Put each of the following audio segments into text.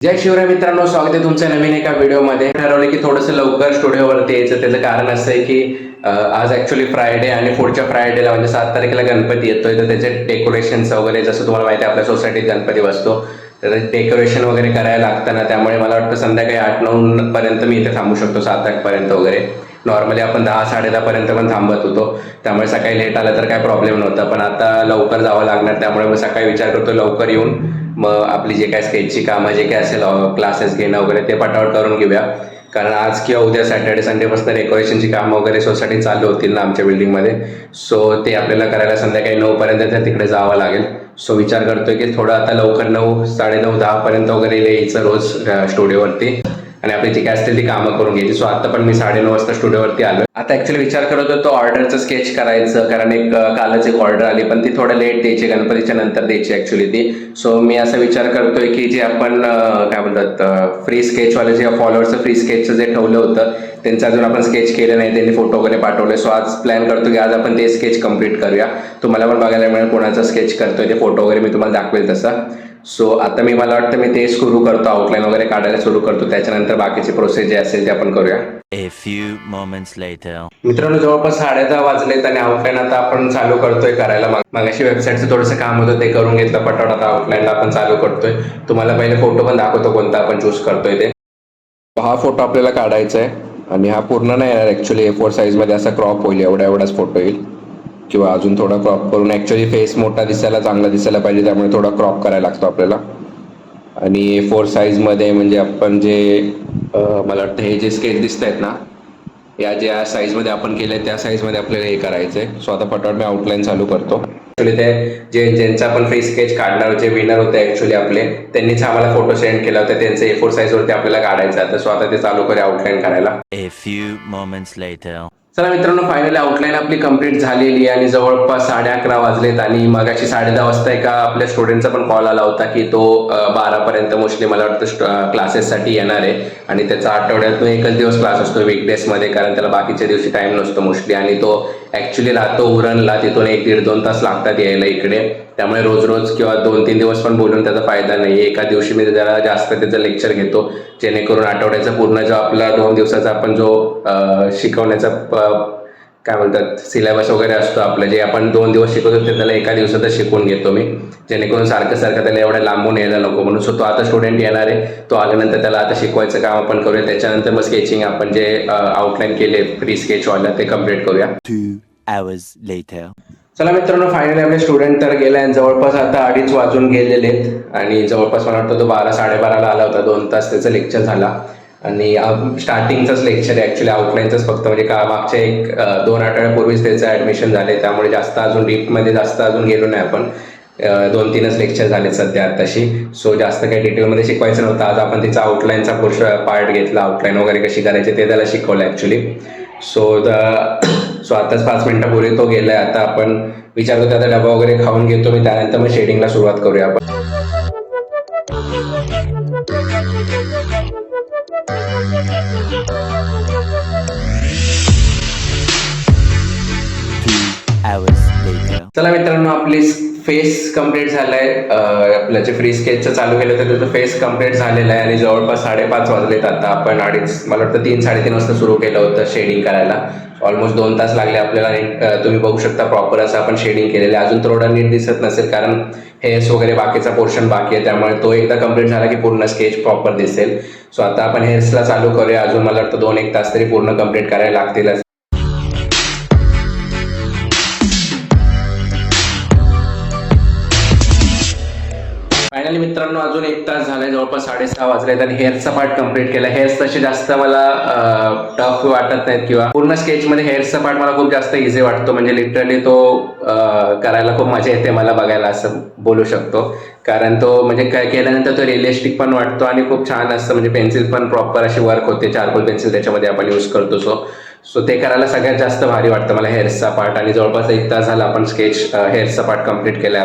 जय शिवराय मित्रांनो, स्वागत आहे तुमच्या नवीन एका व्हिडिओमध्ये. ठरवलं की थोडंसं लवकर स्टुडिओवरती यायचं. त्याचं कारण असं आहे की आज ॲक्च्युली फ्रायडे आणि पुढच्या फ्रायडेला म्हणजे 7 तारखेला गणपती येतोय. तर त्याचे डेकोरेशन्स वगैरे, जसं तुम्हाला माहिती आहे आपल्या सोसायटीत गणपती बसतो, तर डेकोरेशन वगैरे करायला लागतं ना. त्यामुळे मला वाटतं संध्याकाळी 8-9 पर्यंत मी इथे थांबू शकतो, 7-8 पर्यंत वगैरे. नॉर्मली आपण 10-10:30 पर्यंत पण थांबत होतो, त्यामुळे सकाळी लेट आलं तर काय प्रॉब्लेम नव्हता. पण आता लवकर जावं लागणार, त्यामुळे मग सकाळी विचार करतो लवकर येऊन मग आपली जे काय स्केचची कामं जे काय असेल, क्लासेस घेणं वगैरे ते पटापट करून घेऊया. कारण आज किंवा उद्या सॅटर्डे संडेपासून डेकोरेशनची कामं वगैरे सोसायटी चालू होतील ना आमच्या बिल्डिंगमध्ये. सो ते आपल्याला करायला संध्याकाळी 9 पर्यंत तिकडे जावं लागेल. सो विचार करतोय की थोडं आता लवकर 9, 9:30, 10 पर्यंत वगैरे यायचं रोज स्टुडिओवरती आणि आपली जी काय असतील ती कामं करून घ्यायची. सो आता पण मी 9:30 वाजता स्टुडिओवरती आलो. आता ऍक्च्युली विचार करत होतो ऑर्डरचं स्केच करायचं, कारण कालच एक ऑर्डर आली, पण ती थोडं लेट द्यायची, गणपतीच्या नंतर द्यायची ऍक्च्युली ती. सो मी असा विचार करतोय की जे आपण काय बोलतात फ्री स्केचवाले जे फॉलोअर्सचं फ्री स्केचचं जे ठेवलं होतं त्यांचं अजून आपण स्केच केलं नाही, त्यांनी फोटो वगैरे पाठवले. सो आज प्लॅन करतो की आज आपण ते स्केच कम्प्लीट करूया. तुम्हाला पण बघायला मिळेल कोणाचा स्केच करतोय, ते फोटो वगैरे मी तुम्हाला दाखवेल तसा. सो आता मला वाटतं मी ते सुरू करतो, आउटलाईन वगैरे काढायला सुरू करतो. त्याच्यानंतर बाकीची प्रोसेस जे असेल ते आपण करूया. A few moments later. मित्रांनो, जवळपास 10:30 वाजलेत आणि आउटलाईन आता आपण चालू करतोय करायला. मगाशी वेबसाईटचं थोडंसं काम होतं, ते करून घेतलं पटापट. आता आउटलाईनला आपण चालू करतोय. तुम्हाला पहिले फोटो पण दाखवतो कोणता आपण चूज करतोय ते. हा फोटो आपल्याला काढायचा आहे आणि हा पूर्ण नाही येणार ऍक्च्युली, A4 साईजमध्ये असा क्रॉप होईल, एवढाच फोटो येईल किंवा अजून थोडा क्रॉप करून. ऍक्च्युली फेस मोठा दिसायला, चांगला दिसायला पाहिजे, त्यामुळे थोडा क्रॉप करायला लागतो आपल्याला. आणि A4 साईजमध्ये म्हणजे आपण जे मला वाटतं हे जे स्केच दिसत आहेत ना, या ज्या साईजमध्ये आपण केलं आहे त्या साईजमध्ये आपल्याला हे करायचं आहे. सो आता पटापट मी आउटलाईन चालू करतो. ॲक्च्युली ते ज्यांचा आपण फ्री स्केच काढणार, जे विनर होते ॲक्च्युली आपले, त्यांनीच आम्हाला फोटो सेंड केला होता. त्यांचं A4 साईजवरती आपल्याला काढायचं आहे. सो आता ते चालू करूया आउटलाईन करायला. A few moments later. चला मित्रांनो, फायनली आउटलाईन आपली कंप्लीट झालेली आहे आणि जवळपास 11:30 वाजलेत. आणि मगाशी 10:30 वाजता एका आपल्या स्टुडंटचा पण कॉल आला होता की तो 12 पर्यंत मोस्टली मला वाटतं क्लासेससाठी येणार आहे. आणि त्याचा आठवड्यातून एकच दिवस क्लास असतो वीकडेजमध्ये, कारण त्याला बाकीच्या दिवशी टाईम नसतो मोस्टली. आणि तो ॲक्च्युली राहतो उरणला, तिथून 1-1.5-2 तास लागतात यायला इकडे. त्यामुळे रोज किंवा 2-3 दिवस पण बोलून त्याचा फायदा नाही. एका दिवशी मी जरा जास्त त्याचं लेक्चर घेतो, जेणेकरून आठवड्याचा पूर्ण जो आपला 2 दिवसाचा आपण जो शिकवण्याचा काय बोलतात सिलेबस वगैरे असतो आपलं, जे आपण 2 दिवस शिकवतो ते त्याला एका दिवसातच शिकवून घेतो मी, जेणेकरून सारखं त्याला एवढं लांबून यायला नको म्हणून. सो तो आता स्टुडंट येणार आहे, तो आल्यानंतर त्याला आता शिकवायचं काम आपण करूया. त्याच्यानंतर मग स्केचिंग आपण जे आउटलाईन केले फ्री स्केचवाला ते कम्प्लीट करूया. 2 hours later. चला मित्रांनो, फायनली आपले स्टुडंट तर गेले आणि जवळपास आता 2:30 वाजून गेलेले आहेत. आणि जवळपास मला वाटतं तो 12-12:30ला आला होता. 2 तास त्याचा लेक्चर झाला आणि स्टार्टिंगचंच लेक्चर आहे ॲक्च्युली, आउटलाईनचंच फक्त. म्हणजे मागच्या 1-2 आठवड्यापूर्वीच त्याचं ॲडमिशन झाले, त्यामुळे जास्त अजून डीपमध्ये अजून गेलो नाही आपण. 2-3च लेक्चर झाले सध्या आताशी. सो जास्त काही डिटेलमध्ये शिकवायचं नव्हतं. आज आपण तिचा आउटलाईनचा पार्ट घेतला, आउटलाईन वगैरे कशी करायची ते त्याला शिकवलं ॲक्च्युली. सो आताच 5 मिनिटापूर्वी तो गेलाय. आता आपण विचार करतो आता डबा वगैरे खाऊन घेतो मी, त्यानंतर मग शेडिंगला सुरुवात करूया आपण. 2 hours later. चला मित्रांनो, आपली फेस कम्प्लीट झालाय. आपलं जे फ्री स्केचचं चालू केलं तर त्याचं फेस कम्प्लीट झालेलं आहे आणि जवळपास 5:30 वाजलेत. आता आपण मला वाटतं 3-3:30 वाजता सुरू केलं होतं शेडिंग करायला. ऑलमोस्ट 2 तास लागले आपल्याला. तुम्ही बघू शकता प्रॉपर असं आपण शेडिंग केलेलं आहे. अजून थोडं नीट दिसत नसेल कारण हेअर्स वगैरे बाकीचा पोर्शन बाकी आहे, त्यामुळे तो एकदा कम्प्लीट झाला की पूर्ण स्केच प्रॉपर दिसेल. सो आता आपण हेअर्सला चालू करूया. अजून मला वाटतं 2-1 तास तरी पूर्ण कम्प्लीट करायला लागतीलच. फायनली मित्रांनो, अजून 1 तास झालाय, जवळपास 6:30 वाजलेत आणि हेअर्सचा पार्ट कम्प्लीट केला. हेअर्स तसे जास्त मला टफ वाटत नाहीत किंवा पूर्ण स्केचमध्ये हेअर्सचा पार्ट मला खूप जास्त इझी वाटतो. म्हणजे लिटरली तो करायला खूप मजा येते मला बघायला, असं बोलू शकतो. कारण तो म्हणजे काय केल्यानंतर तो रिअलिस्टिक पण वाटतो आणि खूप छान असतं. म्हणजे पेन्सिल पण प्रॉपर अशी वर्क होते, चारकोल पेन्सिल त्याच्यामध्ये आपण यूज करतो. सो ते करायला सगळ्यात जास्त भारी वाटतं मला हेअर्सचा पार्ट. आणि जवळपास 1 तास झाला आपण हेअर्सचा पार्ट कम्प्लीट केलाय.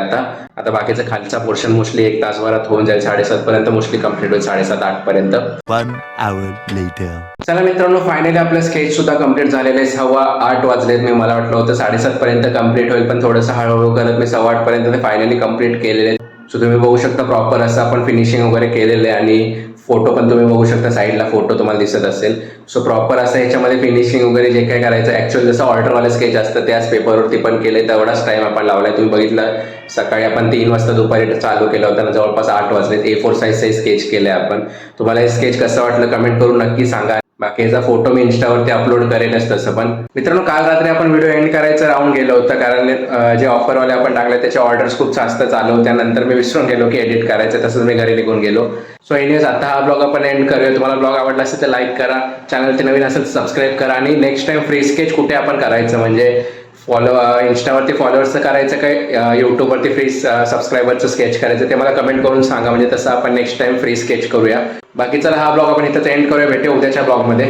आता बाकीचा खालचा पोर्शन मोस्टली 1 तासभरात होऊन जाईल. 7:30 पर्यंत मोस्टली कम्प्लीट होईल, 7:30-8 पर्यंत. 1 hour later. चला मित्रांनो, फायनली आपलं स्केच सुद्धा कम्प्लीट झालेलं आहे. 7:15 वाजलेत. मला वाटलं होतं 7:30 पर्यंत कम्प्लीट होईल, पण थोडंसं हळूहळू करत मी 7:15 पर्यंत ते फायनली कम्प्लीट केलेले. सो तुम्ही बघू शकता प्रॉपर असं आपण फिनिशिंग वगैरे केलेलं आहे आणि फोटो पण तुम्ही बघू शकता, साईडला फोटो तुम्हाला दिसत असेल. सो प्रॉपर असं ह्याच्यामध्ये फिनिशिंग वगैरे जे काय करायचं ॲक्च्युअली जसं ऑर्डरवालं स्केच असतं त्याच पेपरवरती पण केलं, तेवढाच टाईम आपण लावलाय. तुम्ही बघितलं सकाळी आपण 3 वाजता दुपारी चालू केलं होतं, जवळपास 8 वाजले. A4 साईजचे स्केच केले आपण. तुम्हाला हे स्केच कसं वाटलं कमेंट करून नक्की सांगा. बाकी याचा फोटो मी इंस्टावरती अपलोड करेनच तसं पण. मित्रांनो, काल रात्री आपण व्हिडिओ एंड करायचं राहून गेलं होतं, कारण जे ऑफरवाले आपण टाकले त्याचे ऑर्डर्स खूप जास्त चालू होत्या. नंतर मी विसरून गेलो की एडिट करायचं, तसंच मी घरी निघून गेलो. सो एनिवेज आता हा ब्लॉग आपण एंड करूया. तुम्हाला ब्लॉग आवडला असेल तर लाईक करा, चॅनलवरती नवीन असेल तर सबस्क्राईब करा आणि नेक्स्ट टाइम फ्री स्केच कुठे आपण करायचं, म्हणजे इंस्टावरती फॉलोअर्सचं करायचं काय यूट्यूबवरती फ्री सबस्क्रायबरचं स्केच करायचं, ते मला कमेंट करून सांगा, म्हणजे तसं आपण नेक्स्ट टाइम फ्री स्केच करूया. बाकी चला हा ब्लॉग आपण इथंच एंड करूया. भेटूया उद्याच्या ब्लॉगमध्ये.